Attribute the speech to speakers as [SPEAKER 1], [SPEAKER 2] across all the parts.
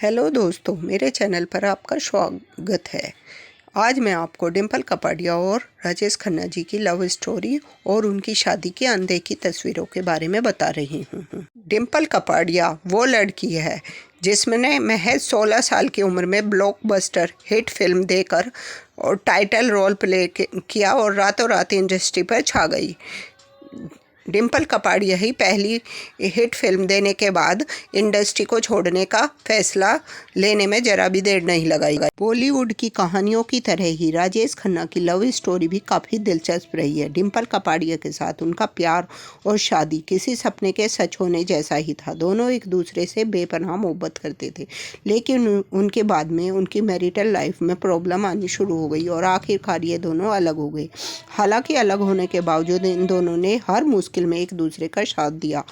[SPEAKER 1] Hello दोस्तों, मेरे channel पर आपका स्वागत है। आज मैं आपको डिम्पल कपाड़िया और राजेश खन्ना जी की लव स्टोरी और उनकी शादी की अनदेखी तस्वीरों के बारे में बता रही हूँ। डिम्पल कपाड़िया वो लड़की है जिसने महज 16 साल की उम्र में ब्लॉकबस्टर हिट फिल्म देकर और टाइटल रोल प्ले किया और रातों रात इंडस्ट्री पर छा गई। डिम्पल कपाड़िया ही पहली हिट फिल्म देने के बाद इंडस्ट्री को छोड़ने का फैसला लेने में जरा भी देर नहीं लगाई। बॉलीवुड की कहानियों की तरह ही राजेश खन्ना की लव स्टोरी भी काफ़ी दिलचस्प रही है। डिम्पल कपाड़िया के साथ उनका प्यार और शादी किसी सपने के सच होने जैसा ही था। दोनों एक दूसरे से बेपनाह मोहब्बत करते थे, लेकिन उनके बाद में उनकी मैरिटल लाइफ में प्रॉब्लम आनी शुरू हो गई और आखिरकार ये दोनों अलग हो गए। हालांकि अलग होने के बावजूद इन दोनों ने हर मुश्किल में एक दूसरे का साथ दिया।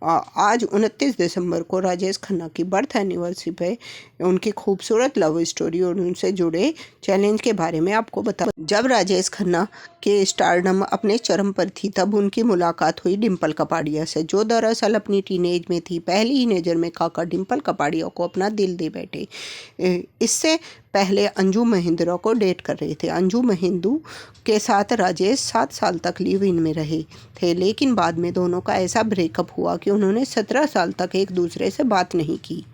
[SPEAKER 1] आज 29 दिसंबर को राजेश खन्ना की बर्थ एनिवर्सरी पे उनकी खूबसूरत लव स्टोरी और उनसे जुड़े चैलेंज के बारे में आपको बता। जब राजेश खन्ना के स्टारडम अपने चरम पर थी, तब उनकी मुलाकात हुई डिम्पल कपाड़िया से, जो दरअसल अपनी टीनेज में थी। पहली ही नज़र में काका डिम्पल कपाड़िया को अपना दिल दे बैठे। इससे पहले अंजू महिंद्रा को डेट कर रहे थे। अंजू महिंदू के साथ राजेश 7 साल तक लिव इन में रहे थे, लेकिन बाद में दोनों का ऐसा ब्रेकअप हुआ कि उन्होंने 17 साल तक एक दूसरे से बात नहीं की।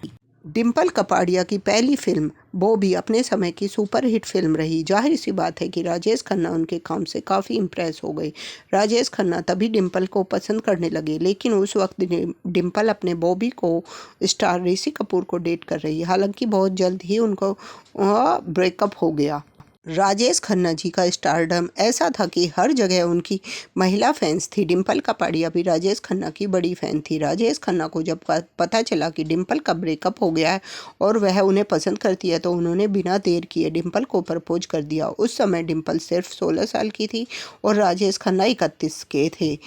[SPEAKER 1] डिम्पल कपाड़िया की पहली फिल्म बॉबी अपने समय की सुपरहिट फिल्म रही। जाहिर सी बात है कि राजेश खन्ना उनके काम से काफ़ी इम्प्रेस हो गए। राजेश खन्ना तभी डिम्पल को पसंद करने लगे, लेकिन उस वक्त डिम्पल अपने बॉबी को स्टार ऋषि कपूर को डेट कर रही। हालांकि बहुत जल्द ही उनको ब्रेकअप हो गया। राजेश खन्ना जी का स्टारडम ऐसा था कि हर जगह उनकी महिला फैंस थी। डिम्पल कपाड़िया भी राजेश खन्ना की बड़ी फ़ैन थी। राजेश खन्ना को जब पता चला कि डिम्पल का ब्रेकअप हो गया है और वह उन्हें पसंद करती है, तो उन्होंने बिना देर किए डिम्पल को प्रपोज कर दिया। उस समय डिम्पल सिर्फ 16 साल की थी और राजेश खन्ना 31 के थे,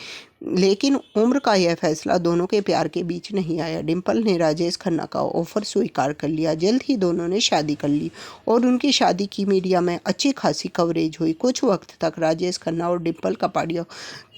[SPEAKER 1] लेकिन उम्र का यह फैसला दोनों के प्यार के बीच नहीं आया। डिम्पल ने राजेश खन्ना का ऑफर स्वीकार कर लिया। जल्द ही दोनों ने शादी कर ली और उनकी शादी की मीडिया में अच्छी खासी कवरेज हुई। कुछ वक्त तक राजेश खन्ना और डिम्पल कपाड़िया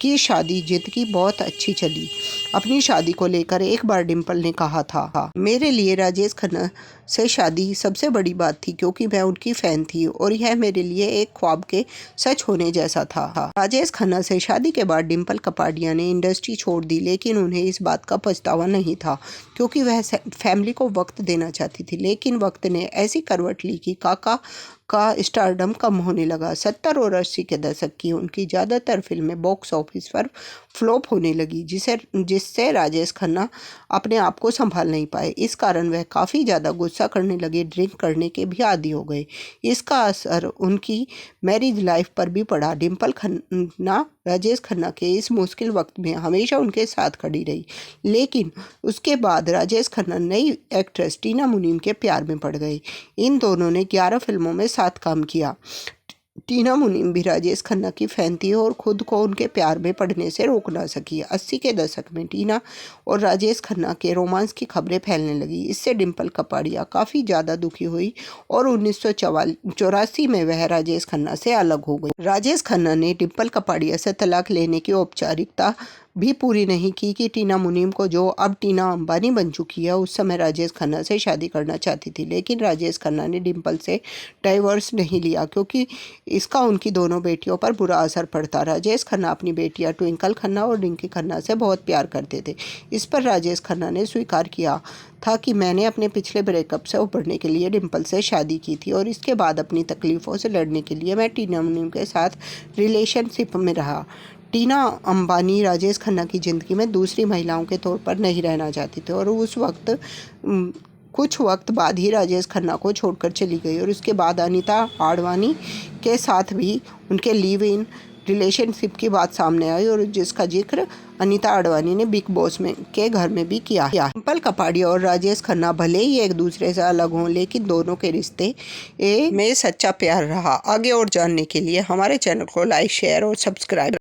[SPEAKER 1] की शादी जिंदगी बहुत अच्छी चली। अपनी शादी को लेकर एक बार डिम्पल ने कहा था, मेरे लिए राजेश खन्ना से शादी सबसे बड़ी बात थी, क्योंकि मैं उनकी फ़ैन थी और यह मेरे लिए एक ख्वाब के सच होने जैसा था। राजेश खन्ना से शादी के बाद डिम्पल कपाड़िया ने इंडस्ट्री छोड़ दी, लेकिन उन्हें इस बात का पछतावा नहीं था, क्योंकि वह फैमिली को वक्त देना चाहती थी। लेकिन वक्त ने ऐसी करवट ली कि काका का स्टारडम कम होने लगा। 70 और 80 के दशक की उनकी ज़्यादातर फिल्में बॉक्स ऑफिस पर फ्लॉप होने लगी, जिससे राजेश खन्ना अपने आप को संभाल नहीं पाए। इस कारण वह काफ़ी ज़्यादा गुस्सा करने लगे, ड्रिंक करने के भी आदी हो गए। इसका असर उनकी मैरिज लाइफ पर भी पड़ा। डिम्पल खन्ना राजेश खन्ना के इस मुश्किल वक्त में हमेशा उनके साथ खड़ी रही, लेकिन उसके बाद राजेश खन्ना नई एक्ट्रेस टीना मुनीम के प्यार में पड़ गए। इन दोनों ने 11 फिल्मों में साथ काम किया। टीना मुनीम भी राजेश खन्ना की फ़ैन थी और खुद को उनके प्यार में पड़ने से रोक ना सकी। 80 के दशक में टीना और राजेश खन्ना के रोमांस की खबरें फैलने लगी। इससे डिम्पल कपाड़िया काफ़ी ज़्यादा दुखी हुई और 1984 में वह राजेश खन्ना से अलग हो गई। राजेश खन्ना ने डिम्पल कपाड़िया से तलाक लेने की औपचारिकता भी पूरी नहीं की कि टीना मुनीम को, जो अब टीना अंबानी बन चुकी है, उस समय राजेश खन्ना से शादी करना चाहती थी। लेकिन राजेश खन्ना ने डिम्पल से डाइवोर्स नहीं लिया, क्योंकि इसका उनकी दोनों बेटियों पर बुरा असर पड़ता। राजेश खन्ना अपनी बेटियां ट्विंकल खन्ना और रिंकी खन्ना से बहुत प्यार करते थे। इस पर राजेश खन्ना ने स्वीकार किया था कि मैंने अपने पिछले ब्रेकअप से उभरने के लिए डिम्पल से शादी की थी और इसके बाद अपनी तकलीफ़ों से लड़ने के लिए मैं टीना मुनीम के साथ रिलेशनशिप में रहा। टीना अंबानी राजेश खन्ना की ज़िंदगी में दूसरी महिलाओं के तौर पर नहीं रहना चाहती थी और उस वक्त कुछ वक्त बाद ही राजेश खन्ना को छोड़कर चली गई और उसके बाद अनीता आडवाणी के साथ भी उनके लिव इन रिलेशनशिप की बात सामने आई और जिसका जिक्र अनीता आडवाणी ने बिग बॉस के घर में भी किया है। डिम्पल कपाड़िया और राजेश खन्ना भले ही एक दूसरे से अलग हों, लेकिन दोनों के रिश्ते में सच्चा प्यार रहा। आगे और जानने के लिए हमारे चैनल को लाइक, शेयर और सब्सक्राइब